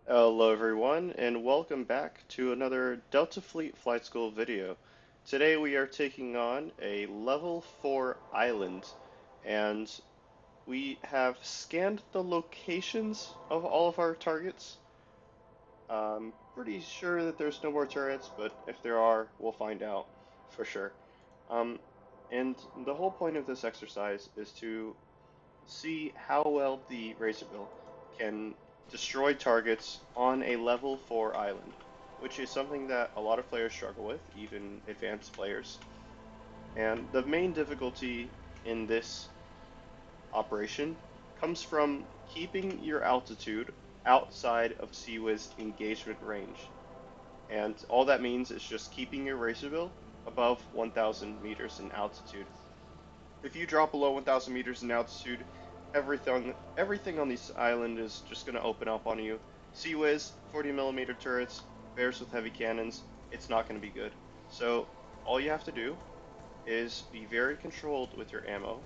Hello everyone, and welcome back to another Delta Fleet Flight School video. Today we are taking on a level 4 island, and we have scanned the locations of all of our targets. I'm pretty sure that there's no more turrets, but if there are, we'll find out for sure. Um, and the whole point of this exercise is to see how well the Razorbill can destroy targets on a level 4 island, which is something that a lot of players struggle with, even advanced players. And the main difficulty in this operation comes from keeping your altitude outside of CWIS engagement range. And all that means is just keeping your Razorbill above 1,000 meters in altitude. If you drop below 1,000 meters in altitude, everything on this island is just going to open up on you. CWIS, 40mm turrets, bears with heavy cannons, it's not going to be good. So all you have to do is be very controlled with your ammo,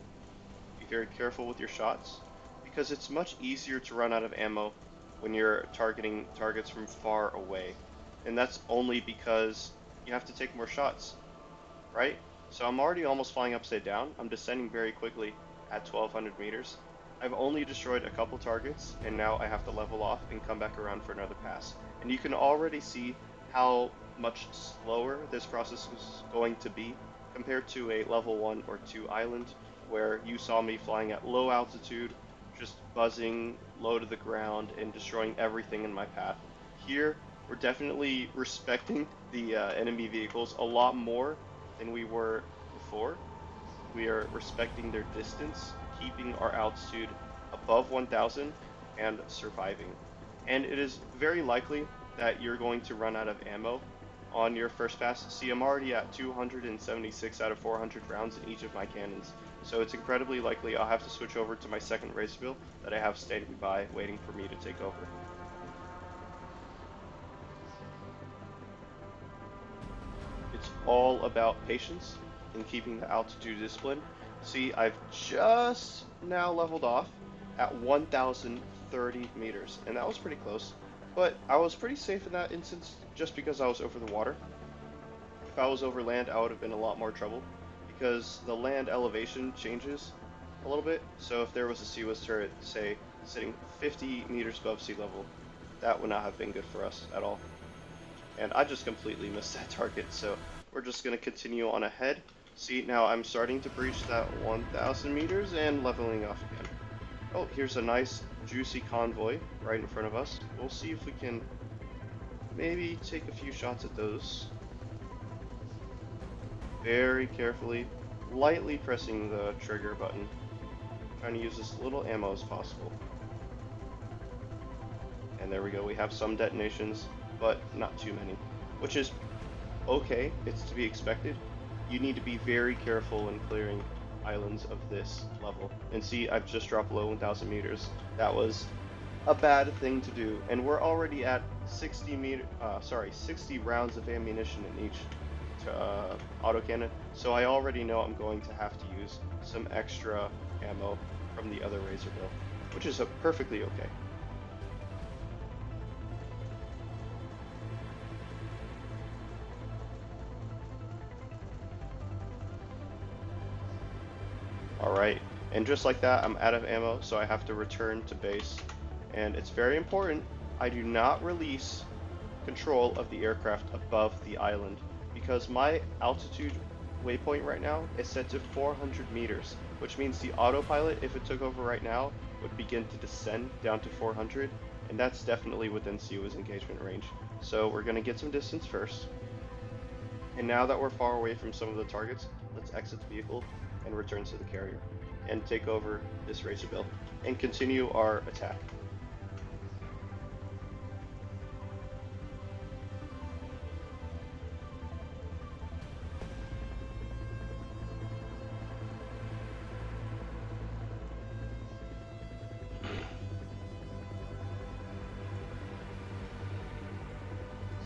be very careful with your shots, because it's much easier to run out of ammo when you're targeting targets from far away. And that's only because you have to take more shots, right? So I'm already almost flying upside down. I'm descending very quickly at 1200 meters. I've only destroyed a couple targets, and now I have to level off and come back around for another pass. And you can already see how much slower this process is going to be compared to a level 1 or 2 island, where you saw me flying at low altitude, just buzzing low to the ground and destroying everything in my path. Here, we're definitely respecting the enemy vehicles a lot more than we were before. We are respecting their distance, keeping our altitude above 1,000, and surviving. And it is very likely that you're going to run out of ammo on your first pass. See, I'm already at 276 out of 400 rounds in each of my cannons, so it's incredibly likely I'll have to switch over to my second Razorbill that I have standing by waiting for me to take over. It's all about patience and keeping the altitude discipline. See, I've just now leveled off at 1,030 meters, and that was pretty close. But I was pretty safe in that instance just because I was over the water. If I was over land, I would have been in a lot more trouble because the land elevation changes a little bit. So if there was a CWIS turret, say, sitting 50 meters above sea level, that would not have been good for us at all. And I just completely missed that target, so we're just going to continue on ahead. See, now I'm starting to breach that 1,000 meters and leveling off again. Oh, here's a nice juicy convoy right in front of us. We'll see if we can maybe take a few shots at those. Very carefully, lightly pressing the trigger button. Trying to use as little ammo as possible. And there we go, we have some detonations, but not too many, which is okay, it's to be expected. You need to be very careful when clearing islands of this level. And see, I've just dropped below 1,000 meters. That was a bad thing to do, and we're already at 60 rounds of ammunition in each autocannon, so I already know I'm going to have to use some extra ammo from the other Razorbill, which is perfectly okay. Alright, and just like that, I'm out of ammo, so I have to return to base. And it's very important, I do not release control of the aircraft above the island, because my altitude waypoint right now is set to 400 meters, which means the autopilot, if it took over right now, would begin to descend down to 400, and that's definitely within CWIS engagement range. So we're going to get some distance first. And now that we're far away from some of the targets, let's exit the vehicle and return to the carrier and take over this Razorbill and continue our attack.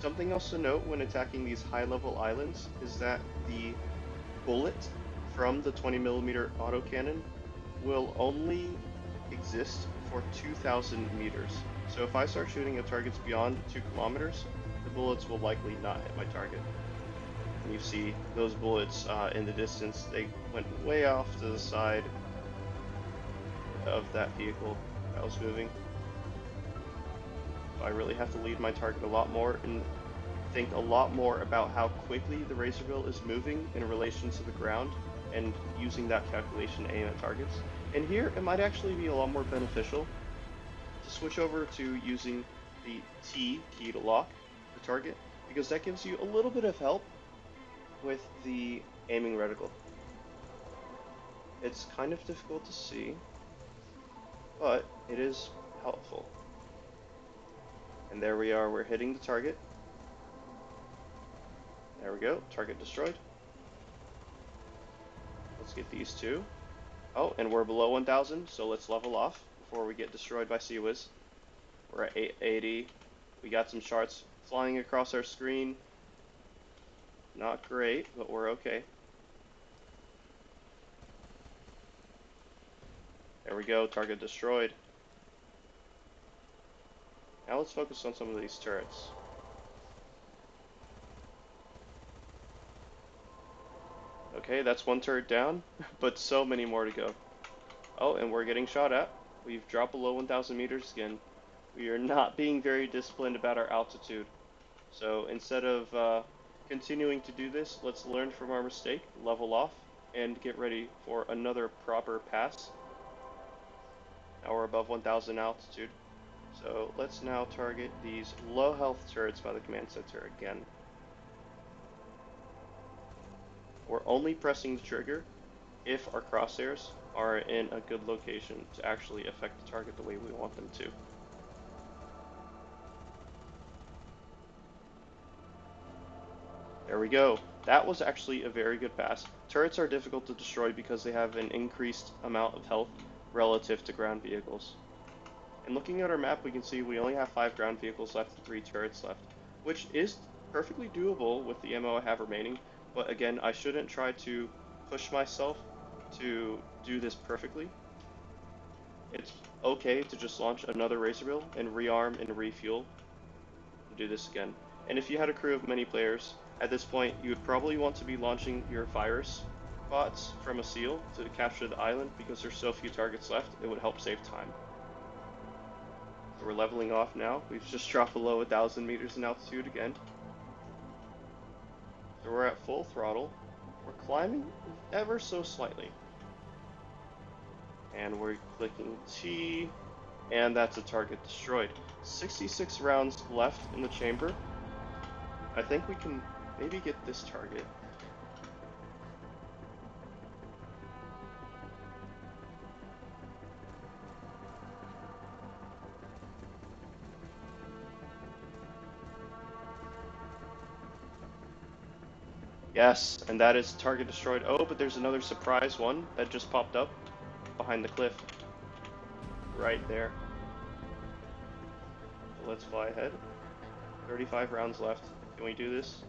Something else to note when attacking these high-level islands is that the bullet from the 20mm autocannon will only exist for 2,000 meters. So if I start shooting at targets beyond 2 kilometers, the bullets will likely not hit my target. And you see those bullets in the distance, they went way off to the side of that vehicle that was moving. So I really have to lead my target a lot more and think a lot more about how quickly the Razorbill is moving in relation to the ground, and using that calculation to aim at targets. And here, it might actually be a lot more beneficial to switch over to using the T key to lock the target, because that gives you a little bit of help with the aiming reticle. It's kind of difficult to see, but it is helpful. And there we are, we're hitting the target. There we go, target destroyed. Let's get these two. Oh, and we're below 1,000, so let's level off before we get destroyed by Sea-Wiz. We're at 880. We got some shards flying across our screen. Not great, but we're okay. There we go, target destroyed. Now let's focus on some of these turrets. Okay, that's one turret down, but so many more to go. Oh, and we're getting shot at. We've dropped below 1,000 meters again. We are not being very disciplined about our altitude. So instead of continuing to do this, let's learn from our mistake, level off, and get ready for another proper pass. Now we're above 1,000 altitude. So let's now target these low health turrets by the command center again. We're only pressing the trigger if our crosshairs are in a good location to actually affect the target the way we want them to. There we go. That was actually a very good pass. Turrets are difficult to destroy because they have an increased amount of health relative to ground vehicles. And looking at our map, we can see we only have 5 ground vehicles left and 3 turrets left, which is perfectly doable with the ammo I have remaining. But again, I shouldn't try to push myself to do this perfectly. It's okay to just launch another Razorbill and rearm and refuel and do this again. And if you had a crew of many players, at this point you would probably want to be launching your virus bots from a seal to capture the island, because there's so few targets left, it would help save time. So we're leveling off now. We've just dropped below 1,000 meters in altitude again. So we're at full throttle. We're climbing ever so slightly. And we're clicking T, and that's a target destroyed. 66 rounds left in the chamber. I think we can maybe get this target. Yes, and that is target destroyed. Oh, but there's another surprise one that just popped up behind the cliff. Right there. So let's fly ahead. 35 rounds left. Can we do this?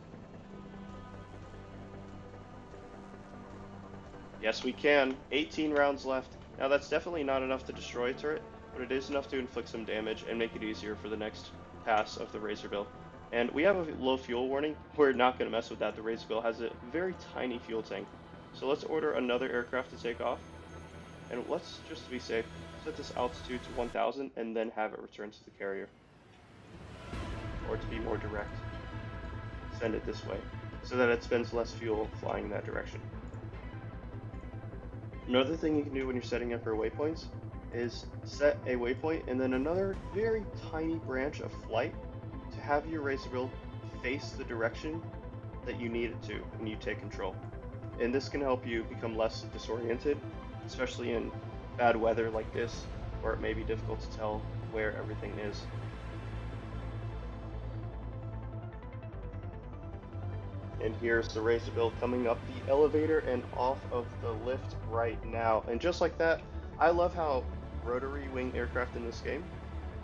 Yes, we can. 18 rounds left. Now that's definitely not enough to destroy a turret, but it is enough to inflict some damage and make it easier for the next pass of the Razorbill. And we have a low fuel warning. We're not going to mess with that. The Razorbill has a very tiny fuel tank. So let's order another aircraft to take off. And let's, just to be safe, set this altitude to 1,000 and then have it return to the carrier. Or to be more direct, send it this way, so that it spends less fuel flying in that direction. Another thing you can do when you're setting up your waypoints is set a waypoint and then another very tiny branch of flight to have your Razorbill face the direction that you need it to when you take control. And this can help you become less disoriented, especially in bad weather like this, where it may be difficult to tell where everything is. And here's the Razorbill coming up the elevator and off of the lift right now. And just like that, I love how rotary wing aircraft in this game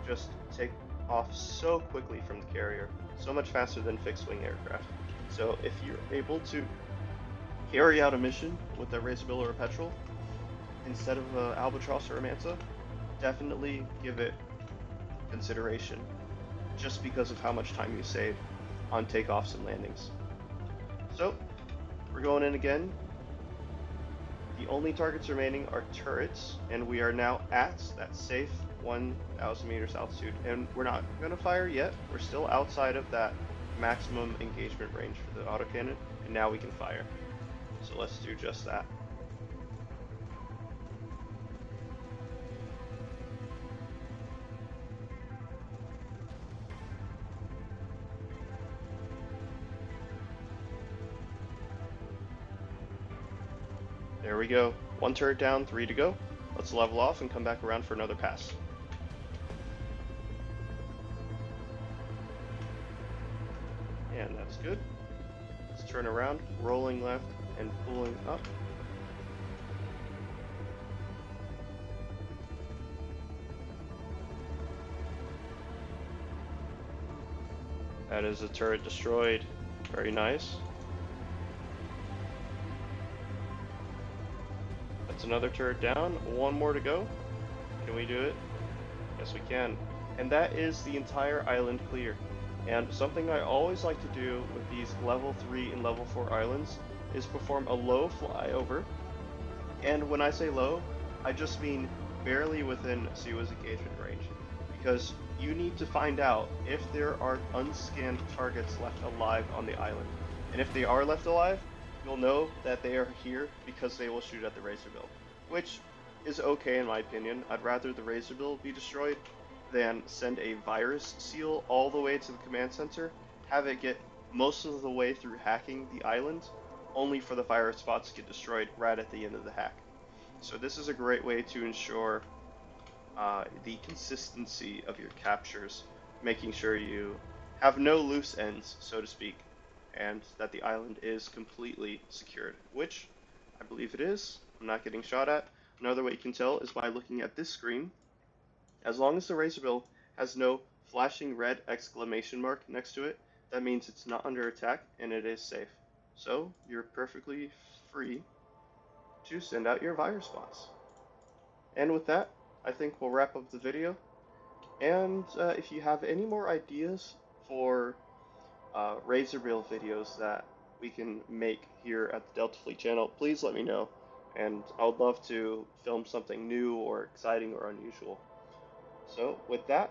just take off so quickly from the carrier, so much faster than fixed wing aircraft. So if you're able to carry out a mission with a Razorbill or a Petrel instead of an Albatross or a Manta, definitely give it consideration just because of how much time you save on takeoffs and landings. So, we're going in again. The only targets remaining are turrets, and we are now at that safe 1,000 meters altitude. And we're not going to fire yet. We're still outside of that maximum engagement range for the autocannon, and now we can fire. So let's do just that. There we go. One turret down, 3 to go. Let's level off and come back around for another pass. And that's good. Let's turn around, rolling left and pulling up. That is a turret destroyed. Very nice. That's another turret down. One more to go. Can we do it? Yes, we can. And that is the entire island clear. And something I always like to do with these level 3 and level 4 islands is perform a low flyover. And when I say low, I just mean barely within Siwa's engagement range. Because you need to find out if there are unscanned targets left alive on the island. And if they are left alive, you'll know that they are here because they will shoot at the Razorbill. Which is okay in my opinion. I'd rather the Razorbill be destroyed than send a virus seal all the way to the command center, have it get most of the way through hacking the island, only for the virus spots to get destroyed right at the end of the hack. So this is a great way to ensure the consistency of your captures, making sure you have no loose ends, so to speak, and that the island is completely secured, which I believe it is. I'm not getting shot at. Another way you can tell is by looking at this screen. As long as the Razorbill has no flashing red exclamation mark next to it, that means it's not under attack and it is safe. So you're perfectly free to send out your virus bots. And with that, I think we'll wrap up the video. And if you have any more ideas for Razorbill videos that we can make here at the Delta Fleet channel, please let me know. And I would love to film something new or exciting or unusual. So with that,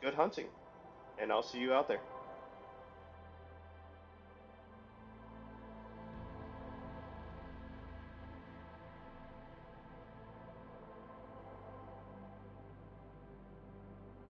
good hunting, and I'll see you out there.